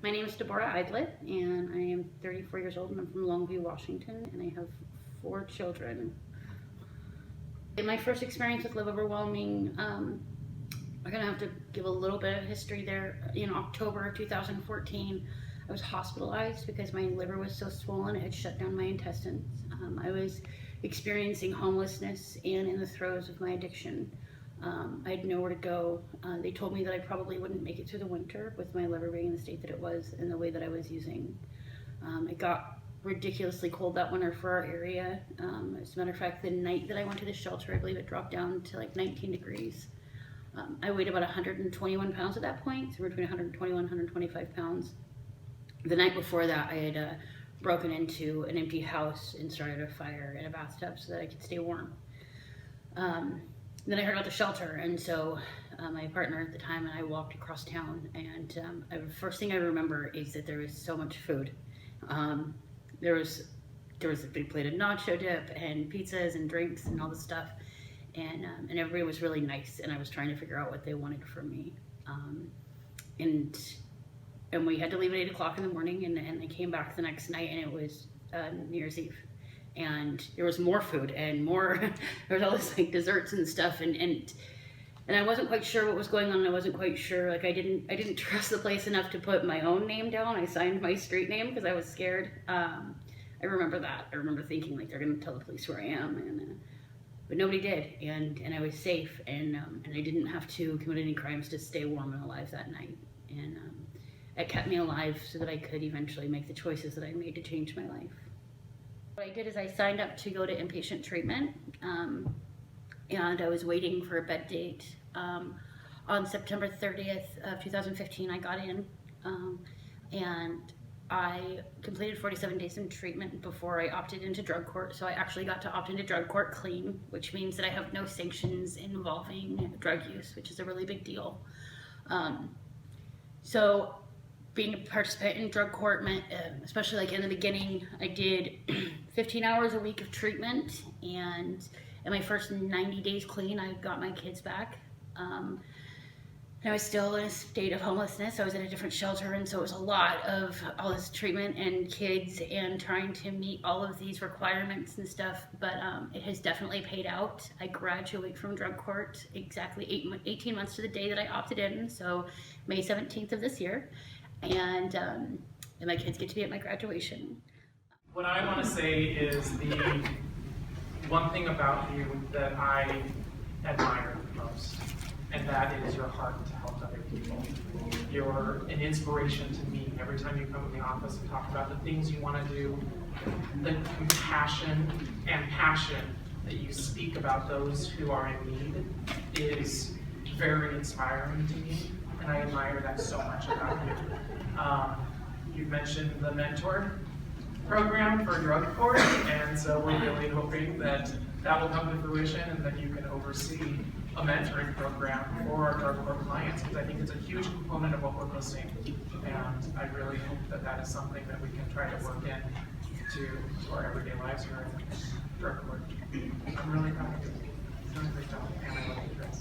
My name is Deborah Overcoming, and I am 34 years old, and I'm from Longview, Washington, and I have 4 children. In my first experience with Live Overwhelming, I'm gonna have to give a little bit of history there. In October of 2014, I was hospitalized because my liver was so swollen it had shut down my intestines. I was experiencing homelessness and in the throes of my addiction. I had nowhere to go. They told me that I probably wouldn't make it through the winter with my liver being in the state that it was and the way that I was using. It got ridiculously cold that winter for our area. As a matter of fact, the night that I went to the shelter, I believe it dropped down to like 19 degrees. I weighed about 121 pounds at that point, so we're between 121 and 125 pounds. The night before that, I had broken into an empty house and started a fire in a bathtub so that I could stay warm. Then I heard about the shelter, and so my partner at the time and I walked across town, and the first thing I remember is that there was so much food. There was a big plate of nacho dip and pizzas and drinks and all this stuff, and everybody was really nice, and I was trying to figure out what they wanted from me. And we had to leave at 8 o'clock in the morning, and I came back the next night, and it was New Year's Eve. And there was more food and more, there was all this like desserts and stuff, and I wasn't quite sure what was going on. I wasn't quite sure, like I didn't trust the place enough to put my own name down. I signed my street name because I was scared. I remember that. I remember thinking like they're gonna tell the police where I am, but nobody did, and I was safe, and I didn't have to commit any crimes to stay warm and alive that night, and it kept me alive so that I could eventually make the choices that I made to change my life. What I did is I signed up to go to inpatient treatment, and I was waiting for a bed date. On September 30th of 2015, I got in, and I completed 47 days in treatment before I opted into drug court. So I actually got to opt into drug court clean, which means that I have no sanctions involving drug use, which is a really big deal. So being a participant in drug court meant, especially like in the beginning, I did 15 hours a week of treatment, and in my first 90 days clean, I got my kids back. I was still in a state of homelessness. I was in a different shelter, and so it was a lot of all this treatment and kids and trying to meet all of these requirements and stuff, but it has definitely paid out. I graduate from drug court exactly 18 months to the day that I opted in, so May 17th of this year, and my kids get to be at my graduation. What I want to say is the one thing about you that I admire the most, and that is your heart to help other people. You're an inspiration to me every time you come to the office and talk about the things you want to do. The compassion and passion that you speak about those who are in need is very inspiring to me, and I admire that so much about you. You've mentioned the mentor program for drug court, and so we're really hoping that that will come to fruition and that you can oversee a mentoring program for our drug court clients, because I think it's a huge component of what we're missing, and I really hope that that is something that we can try to work in to our everyday lives here at drug court. I'm really proud of you. You've done a great job, and I love you guys.